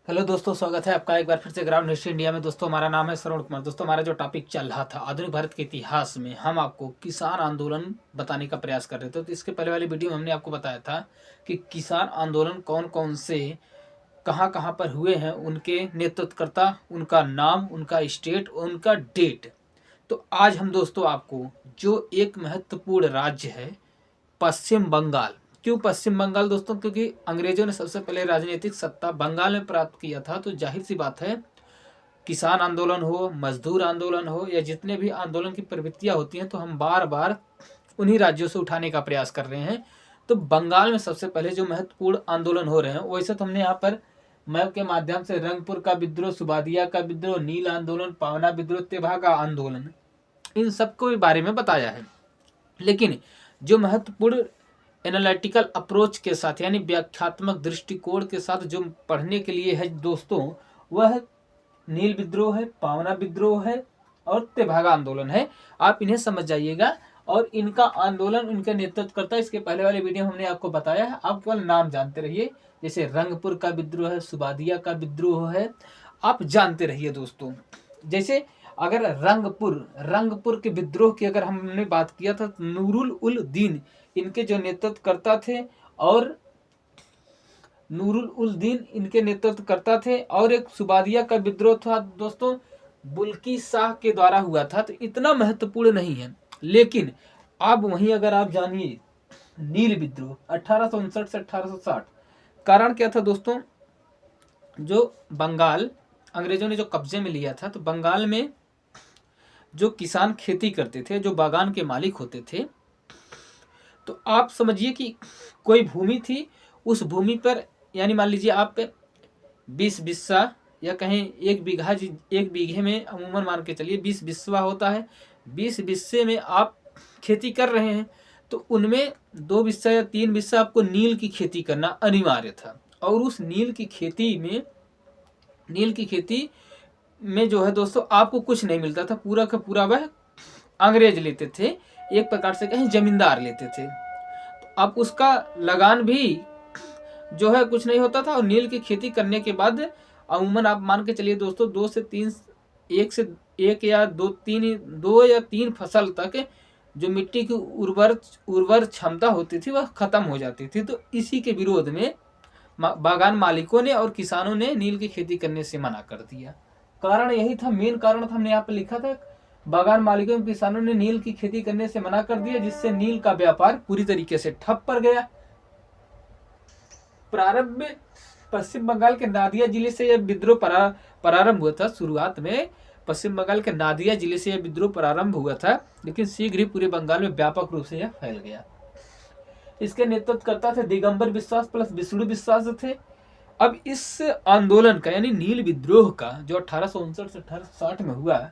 Hello दोस्तों, स्वागत है आपका एक बार फिर से ग्राउंड हिस्ट्री इंडिया में। दोस्तों हमारा नाम है श्रवण कुमार। दोस्तों हमारा जो टॉपिक चल रहा था आधुनिक भारत के इतिहास में, हम आपको किसान आंदोलन बताने का प्रयास कर रहे थे। तो इसके पहले वाली वीडियो में हमने आपको बताया था कि किसान आंदोलन कौन कौन से कहाँ कहाँ पर हुए हैं, उनके नेतृत्वकर्ता, उनका नाम, उनका स्टेट, उनका डेट। तो आज हम दोस्तों आपको जो एक महत्वपूर्ण राज्य है पश्चिम बंगाल। क्यों पश्चिम बंगाल दोस्तों? क्योंकि अंग्रेजों ने सबसे पहले राजनीतिक सत्ता बंगाल में प्राप्त किया था। तो जाहिर सी बात है, किसान आंदोलन हो, मजदूर आंदोलन हो, या जितने भी आंदोलन की प्रवृत्तियां होती हैं, तो हम बार बार उन्हीं राज्यों से उठाने का प्रयास कर रहे हैं। तो बंगाल में सबसे पहले जो महत्वपूर्ण आंदोलन हो रहे हैं, वैसे तो हमने यहाँ पर मैप के माध्यम से रंगपुर का विद्रोह, सुबादिया का विद्रोह, नील आंदोलन, पावना विद्रोह, तेभागा आंदोलन, इन सबको भी बारे में बताया है। लेकिन जो महत्वपूर्ण एनालिटिकल अप्रोच के साथ, यानी व्याख्यात्मक दृष्टिकोण के साथ जो पढ़ने के लिए है दोस्तों, वह नील विद्रोह है, पावना विद्रोह है और तेभागा आंदोलन है। आप इन्हें समझ जाइएगा। और इनका आंदोलन, इनका नेतृत्वकर्ता इसके पहले वाले वीडियो में हमने आपको बताया है, आप केवल नाम जानते रहिए। जैसे रंगपुर का विद्रोह है, सुबादिया का विद्रोह है, आप जानते रहिए दोस्तों। जैसे अगर रंगपुर के विद्रोह की अगर हमने बात किया था, नूरुल उल दीन इनके जो नेतृत्वकर्ता थे, और नूरुल उल दीन इनके नेतृत्वकर्ता थे। और एक सुबादिया का विद्रोह था दोस्तों, बुल्की शाह के द्वारा हुआ था। तो इतना महत्वपूर्ण नहीं है। लेकिन अब वहीं अगर आप जानिए नील विद्रोह 1859 से 1860, कारण क्या था दोस्तों? जो बंगाल अंग्रेजों ने जो कब्जे में लिया था, तो बंगाल में जो किसान खेती करते थे, जो बागान के मालिक होते थे, तो आप समझिए कि कोई भूमि थी, उस भूमि पर, यानी मान लीजिए आप 20 बिस्सा, या कहें एक बीघा, एक बीघे में अमूमन मान के चलिए 20 बिस्वा होता है। 20 बिस्से में आप खेती कर रहे हैं, तो उनमें 2 बिस्सा या 3 बिस्सा आपको नील की खेती करना अनिवार्य था। और उस नील की खेती में जो है दोस्तों, आपको कुछ नहीं मिलता था, पूरा का पूरा वह अंग्रेज लेते थे, एक प्रकार से कहीं जमींदार लेते थे। तो अब उसका लगान भी जो है कुछ नहीं होता था। और नील की खेती करने के बाद अमूमन आप मान के चलिए दोस्तों, दो या तीन फसल तक जो मिट्टी की उर्वर क्षमता होती थी वह खत्म हो जाती थी। तो इसी के विरोध में बागान मालिकों ने और किसानों ने नील की खेती करने से मना कर दिया। कारण यही था, मेन कारण था, हमने यहाँ पे लिखा था, बागान मालिकों और किसानों ने नील की खेती करने से मना कर दिया, जिससे नील का व्यापार पूरी तरीके से ठप पड़ गया। प्रारंभ में पश्चिम बंगाल के नादिया जिले से यह विद्रोह प्रारंभ हुआ था। शुरुआत में पश्चिम बंगाल के नादिया जिले से यह विद्रोह प्रारंभ हुआ था, लेकिन शीघ्र ही पूरे बंगाल में व्यापक रूप से यह फैल गया। इसके नेतृत्वकर्ता थे दिगंबर विश्वास प्लस विष्णु विश्वास थे। अब इस आंदोलन का, यानी नील विद्रोह का, जो 1859 से 1860 में हुआ,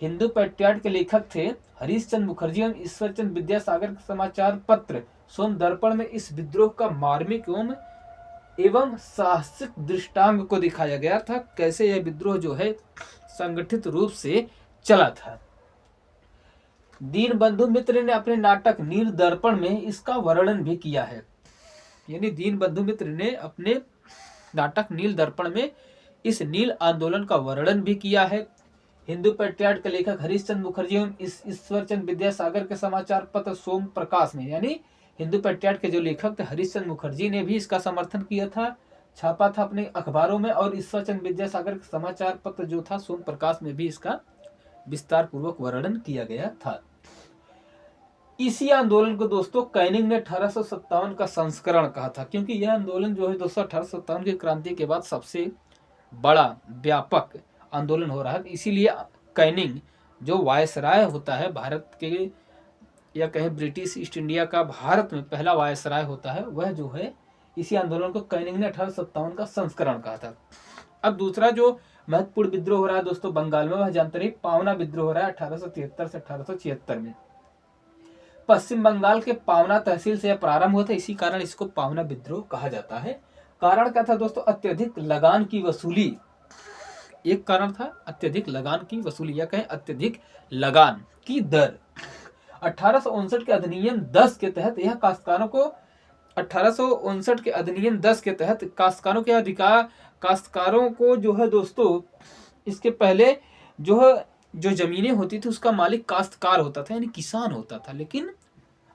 हिंदू पैट्रियट के लेखक थे हरीश चंद्र मुखर्जी एवं ईश्वरचंद विद्यासागर के समाचार पत्र सोम दर्पण में इस विद्रोह का मार्मिक एवं साहसिक दृष्टांत को दिखाया गया था, कैसे यह विद्रोह जो है संगठित रूप से चला था। दीनबंधु मित्र ने अपने नाटक नील दर्पण में इसका वर्णन भी किया है। यानी दीनबंधु मित्र ने अपने नाटक नील दर्पण में इस नील आंदोलन का वर्णन भी किया है। हिंदू पैट्रियट के लेखक हरीश चंद्र मुखर्जी एवं ईश्वरचंद विद्यासागर के समाचार पत्र सोम प्रकाश में, यानी हिंदू पैट्रियट के जो लेखक थे हरीश चंद्र मुखर्जी ने भी इसका समर्थन किया था, छापा था अपने अखबारों में। और ईश्वरचंद विद्यासागर के समाचार पत्र जो था सोम प्रकाश में भी इसका विस्तार पूर्वक वर्णन किया गया था। इसी आंदोलन को दोस्तों कैनिंग ने 1857 का संस्करण कहा था, क्योंकि यह आंदोलन जो है दोस्तों 1857 की क्रांति के बाद सबसे बड़ा व्यापक आंदोलन हो रहा है। इसीलिए कैनिंग जो वायसराय होता है भारत के, या कहें ब्रिटिश ईस्ट इंडिया का भारत में पहला वायसराय होता है, वह जो है इसी आंदोलन को कैनिंग ने 1857 का संस्करण कहा था। अब दूसरा जो महत्वपूर्ण विद्रोह हो रहा है दोस्तों बंगाल में, वह जानते रहिए पावना विद्रोह हो रहा है 1873 से 1876 में। पश्चिम बंगाल के पावना तहसील से यह प्रारंभ हुआ था, इसी कारण इसको पावना विद्रोह कहा जाता है। कारण क्या था दोस्तों? अत्यधिक लगान की वसूली। एक कारण था अत्यधिक लगान की वसूली, या कहें अत्यधिक लगान की दर। 1859 के अधिनियम 10 के तहत यह काश्तकारों को 1859 के अधिनियम 10 के तहत काश्तकारों के अधिकार, काश्तकारों को जो है दोस्तों, इसके पहले जो जमीनें होती थी उसका मालिक काश्तकार होता था, यानी किसान होता था। लेकिन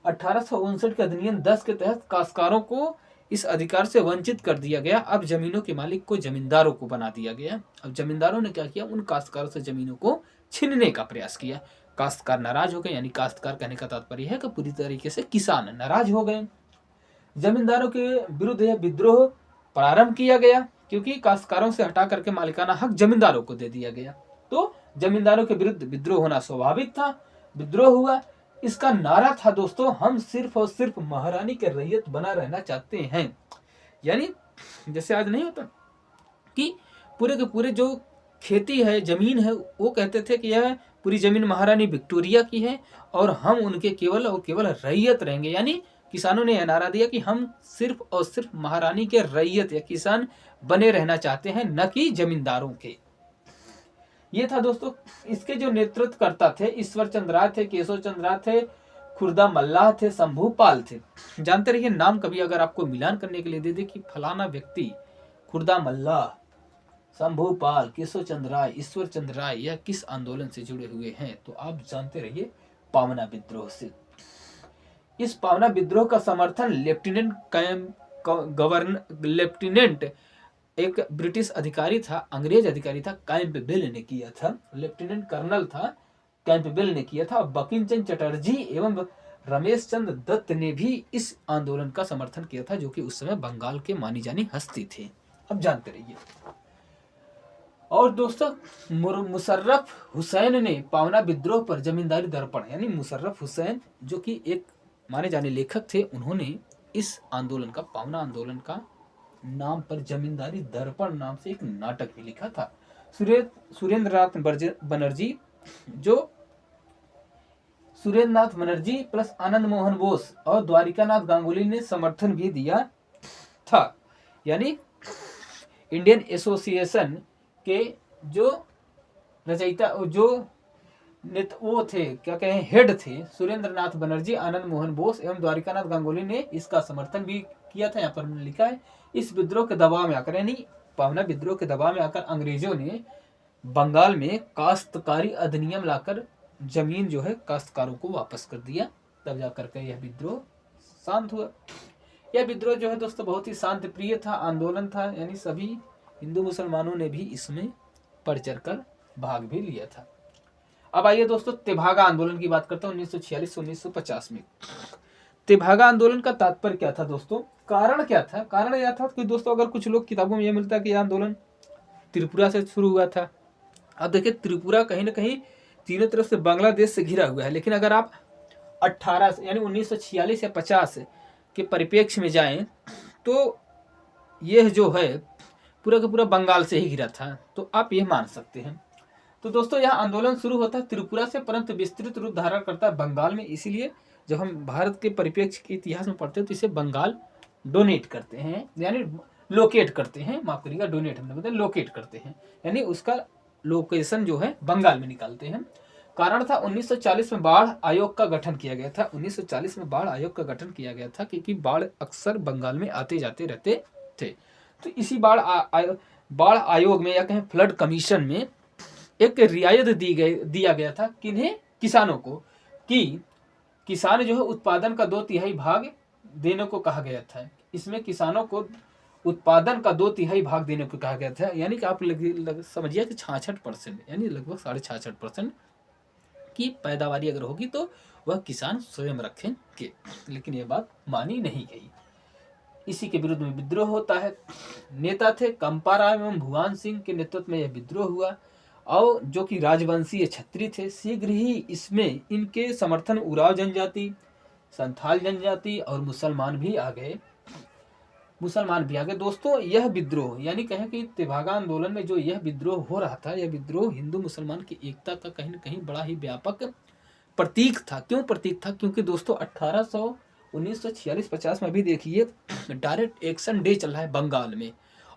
1859 के अधिनियम 10 के तहत काश्तकारों को इस अधिकार से वंचित कर दिया गया। अब जमीनों के मालिक को जमींदारों को बना दिया गया। अब जमींदारों ने क्या किया, उन काश्तकारों से जमीनों को छीनने का प्रयास किया। काश्तकार नाराज हो गए, यानी काश्तकार कहने का तात्पर्य है कि पूरी तरीके से किसान नाराज हो गए। जमींदारों के विरुद्ध यह विद्रोह प्रारंभ किया गया, क्योंकि काश्तकारों से हटा करके मालिकाना हक जमींदारों को दे दिया गया। तो जमींदारों के विरुद्ध विद्रोह होना स्वाभाविक था। विद्रोह हुआ। इसका नारा था दोस्तों, हम सिर्फ और सिर्फ महारानी के रैयत बना रहना चाहते हैं। यानी जैसे आज नहीं होता कि पूरे के पूरे जो खेती है, जमीन है, वो कहते थे कि यह पूरी जमीन महारानी विक्टोरिया की है और हम उनके केवल और केवल रैयत रहेंगे। यानी किसानों ने यह नारा दिया कि हम सिर्फ और सिर्फ महारानी के रैयत या किसान बने रहना चाहते हैं, न कि जमींदारों के। ये था दोस्तों। इसके जो नेतृत्व करता थे, ईश्वर चंद्र राय थे, केशव चंद्र राय थे, खुर्दा मल्लाह थे, शंभू पाल थे। जानते रहिए, नाम कभी अगर आपको मिलान करने के लिए दे दे कि फलाना व्यक्ति खुर्दा मल्लाह, शंभू पाल, केशव चंद्र राय, ईश्वर चंद्र राय यह किस आंदोलन से जुड़े हुए हैं, तो आप जानते रहिए पावना विद्रोह से। इस पावना विद्रोह का समर्थन लेफ्टिनेंट एक ब्रिटिश अधिकारी था, अंग्रेज अधिकारी था, कैंपबेल ने किया था। लेफ्टिनेंट कर्नल था, कैंपबेल ने किया था। बंकिम चंद्र चटर्जी एवं रमेश चंद्र दत्त ने भी इस आंदोलन का समर्थन किया था, जो कि उस समय बंगाल के मानी जानी हस्ती थे। अब जानते रहिए। और दोस्तों, मुशर्रफ हुसैन ने पावना विद्रोह पर जमींदारी दर्पण, यानी मुशर्रफ हुसैन जो कि एक माने जाने लेखक थे, उन्होंने इस आंदोलन का, पावना आंदोलन का नाम पर जमींदारी दर्पण नाम से एक नाटक भी लिखा था। सुरेंद्रनाथ बनर्जी, जो सुरेंद्रनाथ बनर्जी प्लस आनंद मोहन बोस और द्वारिकानाथ गांगुली ने समर्थन भी दिया था। यानी इंडियन एसोसिएशन के जो रचयिता, जो वो थे, क्या कहें, हेड थे, सुरेंद्रनाथ बनर्जी, आनंद मोहन बोस एवं द्वारिकानाथ गांगुली ने इसका समर्थन भी किया था। यहाँ पर मैंने लिखा है, इस विद्रोह के दबाव में आकर, यानी पावना विद्रोह के दबाव में आकर अंग्रेजों ने बंगाल में काश्तकारी अधिनियम लाकर जमीन जो है काश्तकारों को वापस कर दिया। तब जाकर के यह विद्रोह शांत हुआ। यह विद्रोह जो है दोस्तों बहुत ही शांति प्रिय था, आंदोलन था, यानी सभी हिंदू मुसलमानों ने भी इसमें बढ़ चढ़ कर भाग भी लिया था। अब आइए दोस्तों, तेभागा आंदोलन की बात करता हूँ 1946 से 1950 में। तेभागा आंदोलन का तात्पर्य क्या था दोस्तों, कारण क्या था? कारण यह था कि दोस्तों, अगर कुछ लोग किताबों में यह मिलता है कि यह आंदोलन त्रिपुरा से शुरू हुआ था। अब देखिए, त्रिपुरा कहीं ना कहीं तीनों तरफ से बांग्लादेश से घिरा हुआ है। लेकिन अगर आप 18 यानी 1946 या 50 के परिप्रेक्ष्य में जाएं तो यह जो है पूरा का पूरा बंगाल से ही घिरा था, तो आप यह मान सकते हैं। तो दोस्तों, यह आंदोलन शुरू होता है त्रिपुरा से, परंतु विस्तृत रूप धारण करता है बंगाल में। इसीलिए जब हम भारत के परिप्रेक्ष्य के इतिहास में पढ़ते हैं तो इसे बंगाल डोनेट करते हैं, यानी लोकेट करते हैं। माफ करिएगा, डोनेट हमने बताया, लोकेट करते हैं, यानी उसका लोकेशन जो है बंगाल में निकालते हैं। कारण था 1940 में बाढ़ आयोग का गठन किया गया था। 1940 में बाढ़ आयोग का गठन किया गया था क्योंकि बाढ़ अक्सर बंगाल में आते जाते रहते थे। तो इसी बाढ़ आयोग में, या कहें फ्लड कमीशन में, एक रियायत दिया गया था किन्हें, किसानों को, कि किसान जो है उत्पादन का 2/3 भाग देने को कहा गया था। इसमें किसानों को उत्पादन का 2/3 भाग देने को कहा गया था। यानी कि आप समझिए कि 66%, यानी लगभग 66.5% की पैदावारी अगर होगी तो वह किसान स्वयं रखेंगे। लेकिन यह बात मानी नहीं गई। इसी के विरुद्ध में विद्रोह होता है। नेता थे कंपाराव एवं भुवन सिंह के नेतृत्व में यह विद्रोह हुआ, और जो कि राजवंशीय क्षत्रिय थे। शीघ्र ही इसमें इनके समर्थन उराव जनजाति, संथाल जनजाति और मुसलमान भी आ गए। दोस्तों, यह विद्रोह, यानी कहें कि तेभागा आंदोलन में जो यह विद्रोह हो रहा था, यह विद्रोह हिंदू मुसलमान की एकता का कहीं न कहीं बड़ा ही व्यापक प्रतीक था। क्यों प्रतीक था? क्योंकि दोस्तों 1946-50 में भी देखिए डायरेक्ट एक्शन डे चल रहा है बंगाल में,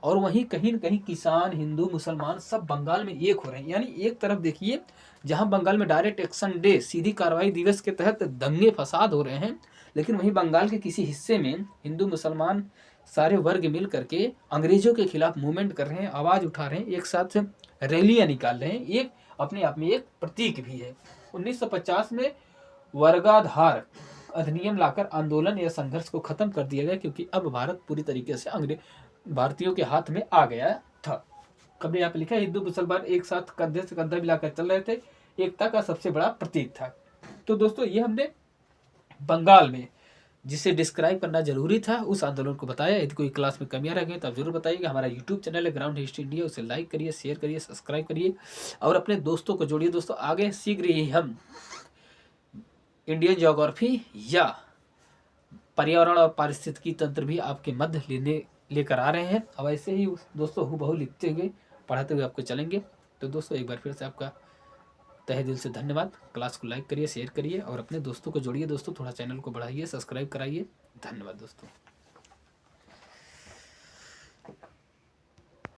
और वहीं कहीं न कहीं किसान, हिंदू, मुसलमान सब बंगाल में एक हो रहे हैं। यानी एक तरफ देखिए जहां बंगाल में डायरेक्ट एक्शन डे, सीधी कार्रवाई दिवस के तहत दंगे फसाद हो रहे हैं, लेकिन वहीं बंगाल के किसी हिस्से में हिंदू मुसलमान सारे वर्ग मिल करके अंग्रेजों के खिलाफ मूवमेंट कर रहे हैं, आवाज उठा रहे हैं, एक साथ रैलियां निकाल रहे हैं। एक अपने आप में एक प्रतीक भी है। 1950 में वर्गाधार अधिनियम लाकर आंदोलन या संघर्ष को खत्म कर दिया गया, क्योंकि अब भारत पूरी तरीके से अंग्रेज भारतीयों के हाथ में आ गया था। कभी यहाँ पे लिखा है हिंदू मुसलमान एक साथ कंधे से कंधा मिलाकर चल रहे थे, एकता का सबसे बड़ा प्रतीक था। तो दोस्तों ये हमने बंगाल में जिसे डिस्क्राइब करना जरूरी था उस आंदोलन को बताया। यदि कोई क्लास में कमियां रह गई तो आप जरूर बताइएगा। हमारा यूट्यूब चैनल है ग्राउंड हिस्ट्री इंडिया, उसे लाइक करिए, शेयर करिए, सब्सक्राइब करिए और अपने दोस्तों को जोड़िए। दोस्तों आगे शीघ्र ही हम इंडियन ज्योग्राफी या पर्यावरण और पारिस्थितिकी तंत्र भी आपके मध्य लेकर आ रहे हैं। अब ऐसे ही दोस्तों हूबहू लिखते हुए पढ़ाते हुए आपको चलेंगे। तो दोस्तों एक बार फिर से आपका तहे दिल से धन्यवाद। क्लास को लाइक करिए, शेयर करिए और अपने दोस्तों को जोड़िए। दोस्तों थोड़ा चैनल को बढ़ाइए, सब्सक्राइब कराइए। धन्यवाद दोस्तों।